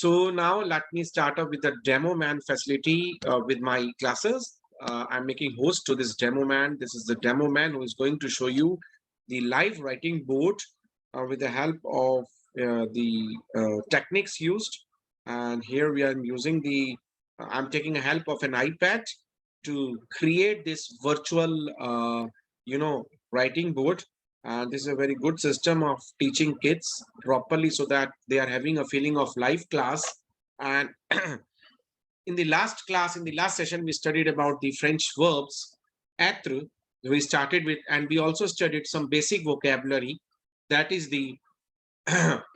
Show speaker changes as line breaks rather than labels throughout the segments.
So now let me start up with the demo man facility with my classes. I'm making host to this demo man. This is the demo man who is going to show you the live writing board with the help of the techniques used. And here we are using I'm taking a help of an iPad to create this virtual, writing board. And this is a very good system of teaching kids properly so that they are having a feeling of live class. And in the last session, we studied about the French verbs. Être, we started with, and we also studied some basic vocabulary. That is the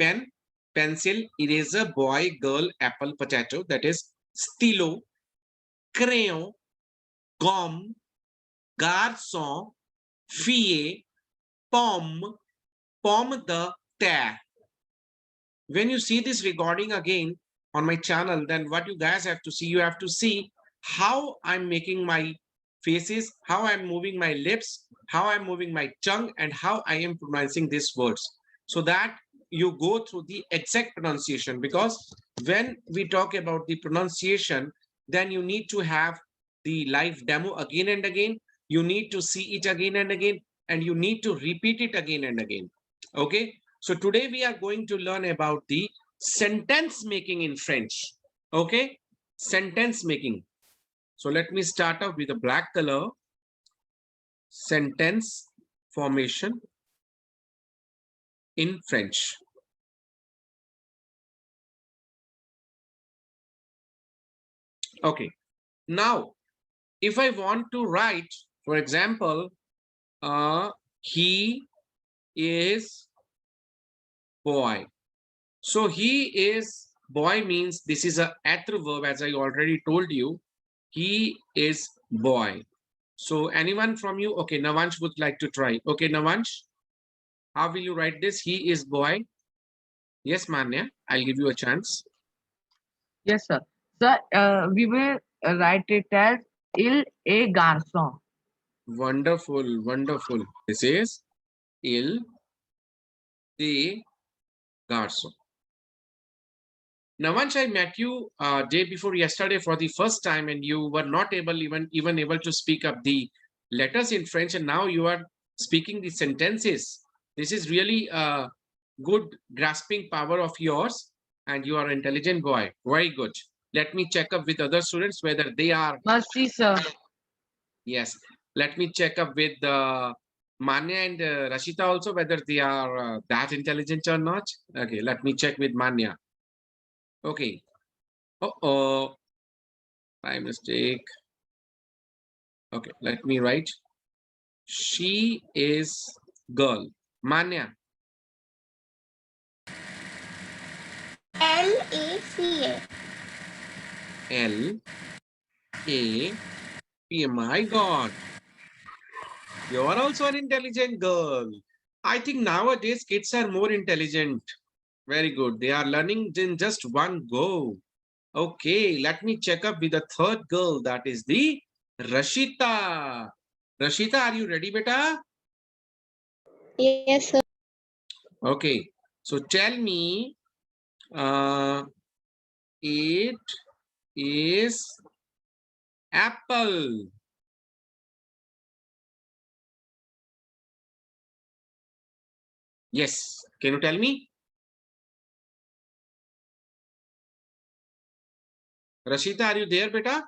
pen, pencil, eraser, boy, girl, apple, potato. That is stylo, crayon, gomme, garçon, fille, pomme, pomme de terre. When you see this recording again on my channel, then what you guys have to see, you have to see how I'm making my faces, how I'm moving my lips, how I'm moving my tongue, and how I am pronouncing these words, so that you go through the exact pronunciation. Because when we talk about the pronunciation, then you need to have the live demo again and again. You need to see it again and again, and you need to repeat it again and again. Okay, so today we are going to learn about the sentence making in French. Okay, sentence making. So let me start off with a black color. Sentence formation in French. Okay, now if I want to write, for example, he is boy. So he is boy means this is a être verb, as I already told you. He is boy. So anyone from you? Okay, Navansh would like to try. Okay, Navansh, how will you write this? He is boy. Yes, Manya, I'll give you a chance.
Yes, sir. Sir, we will write it as il est garçon.
Wonderful, wonderful. This is il est garçon. Navansh, I met you day before yesterday for the first time, and you were not even able to speak up the letters in French, and now you are speaking the sentences. This is really a good grasping power of yours, and you are an intelligent boy. Very good. Let me check up with other students whether they are.
Mercy, sir.
Yes. Let me check up with Manya and Rashita also whether they are that intelligent or not. Okay, let me check with Manya. Okay. Uh-oh. My mistake. Okay, let me write. She is girl. Manya.
L-A-C-A.
L-A-P. My God. You are also an intelligent girl. I think nowadays kids are more intelligent. Very good. They are learning in just one go. Okay, let me check up with the third girl. That is the Rashita. Rashita, are you ready, beta?
Yes, sir.
Okay, so tell me, it is apple. Yes, can you tell me? Rashita, are you there, beta?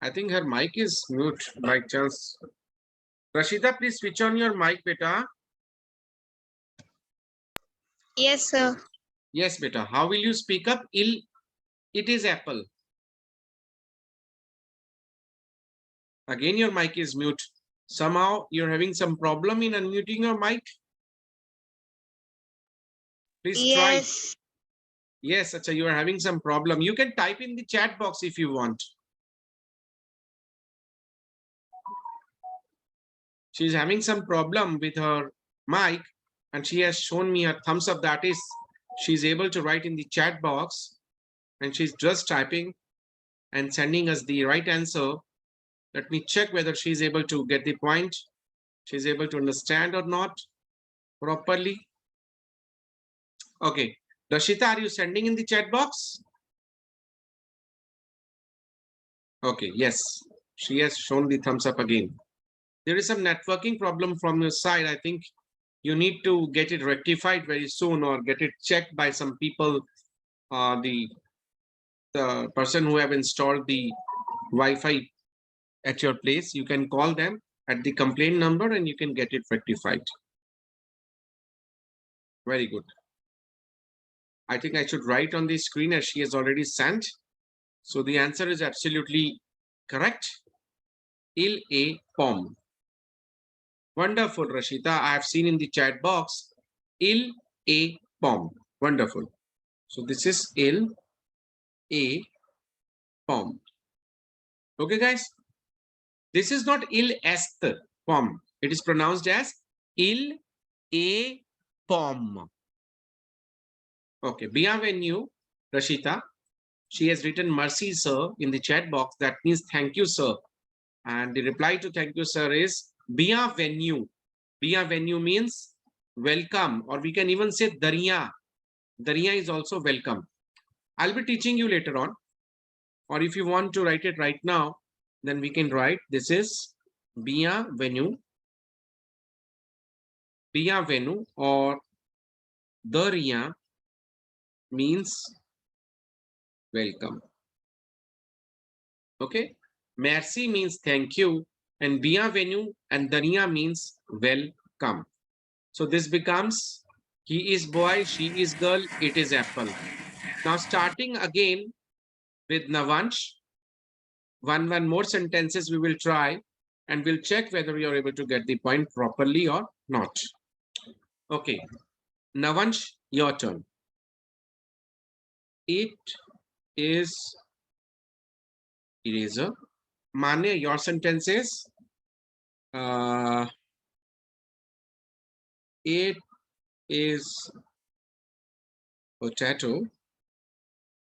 I think her mic is mute by chance. Rashita, please switch on your mic, beta.
Yes, sir.
Yes, beta. How will you speak up? It is apple. Again, your mic is mute. Somehow you're having some problem in unmuting your mic. Please try.
Yes.
Yes, Acha, you are having some problem. You can type in the chat box if you want. She's having some problem with her mic, and she has shown me a thumbs up. That is, she's able to write in the chat box, and she's just typing and sending us the right answer. Let me check whether she's able to get the point. She's able to understand or not properly. Okay. Rashita, are you sending in the chat box? Okay, yes. She has shown the thumbs up again. There is some networking problem from your side. I think you need to get it rectified very soon or get it checked by some people, the person who have installed the Wi-Fi at your place. You can call them at the complaint number and you can get it rectified. Very good. I think I should write on the screen as she has already sent. So the answer is absolutely correct. Il est pomme. Wonderful, Rashita. I have seen in the chat box. Il est pomme. Wonderful. So this is il est pomme. Okay, guys. This is not il est pomme. It is pronounced as il est pomme. Okay. Bienvenue, Rashita. She has written mercy, sir, in the chat box. That means thank you, sir. And the reply to thank you, sir is bienvenue. Bienvenue means welcome, or we can even say dariya. Dariya is also welcome. I'll be teaching you later on. Or if you want to write it right now, then we can write this is bienvenue. Bienvenue or dariya means welcome. Okay. Merci means thank you, and bienvenue and dariya means welcome. So this becomes he is boy, she is girl, it is apple. Now starting again with Navansh, one more sentences we will try and we'll check whether you are able to get the point properly or not. Okay, Navansh, your turn. It is eraser. Manya, your sentence is it is potato.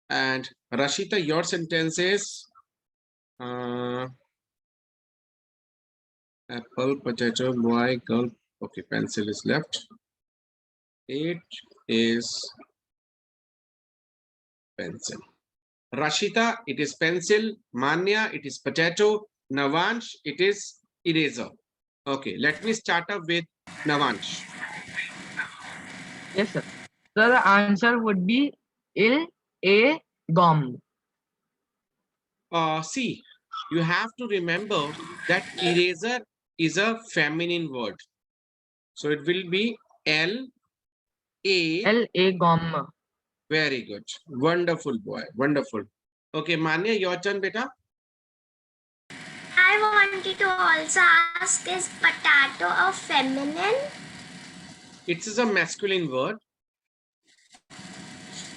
And Rashita, your sentence is apple, potato, boy, girl. Okay, pencil is left. It is pencil. Rashita, it is pencil. Manya, it is potato. Navansh, it is eraser. Okay, let me start up with Navansh.
Yes, sir. So the answer would be il est gomme.
See, you have to remember that eraser is a feminine word. So it will be L A.
Il est gomme.
Very good. Wonderful boy. Wonderful. Okay, Manya, your turn, beta.
I wanted to also ask, is potato a feminine?
It is a masculine word.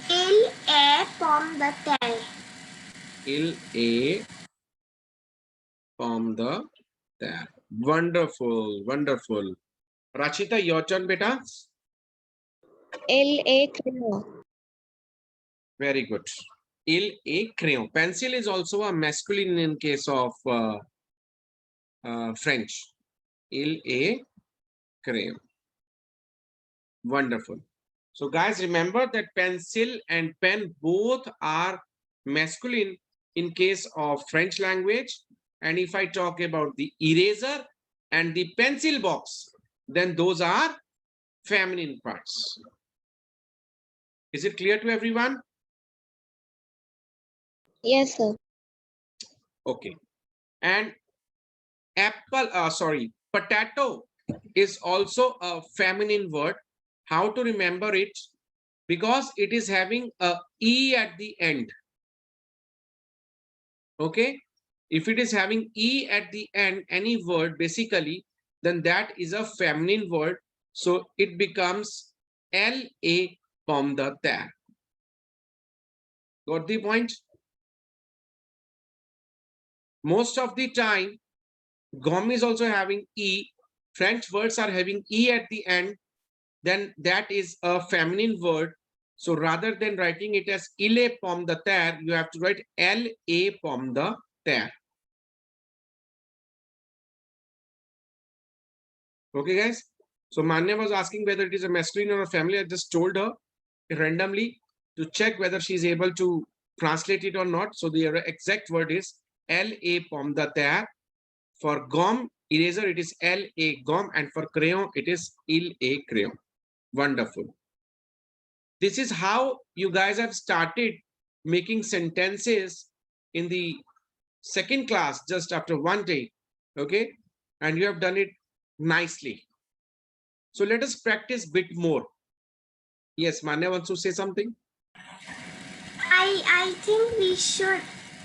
Il est pomme de terre.
Il est from the there. Wonderful. Wonderful. Rachita, your turn, beta.
Il est crayon.
Very good. Il est crayon. Pencil is also a masculine in case of French. Il est crayon. Wonderful. So guys, remember that pencil and pen both are masculine in case of French language. And if I talk about the eraser and the pencil box, then those are feminine parts. Is it clear to everyone?
Yes, sir.
Okay. And potato is also a feminine word. How to remember it? Because it is having a E at the end. Okay. If it is having E at the end, any word basically, then that is a feminine word. So it becomes L-A pomme de terre. Got the point? Most of the time, gomme is also having E. French words are having E at the end. Then that is a feminine word. So rather than writing it as il est pomme de terre, you have to write L-A pomme de terre. Okay, guys. So Manya was asking whether it is a masculine or a feminine. I just told her randomly to check whether she is able to translate it or not. So the exact word is L-A pomme de terre. For gum eraser, it is L-A gum, and for crayon, it is Il-A crayon. Wonderful. This is how you guys have started making sentences in the second class just after one day. Okay, and you have done it nicely. So let us practice bit more. Yes, Manya wants to say something.
I think we should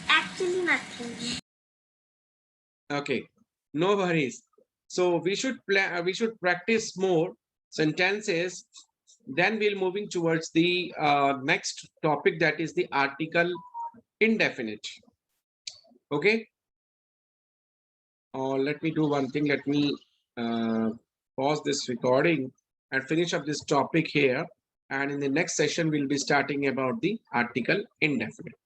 actually nothing.
Okay, no worries. So we should practice more sentences. Then we'll moving towards the next topic, that is the article indefinite. Okay. Let me do one thing. Let me pause this recording and finish up this topic here. And in the next session, we'll be starting about the article indefinite.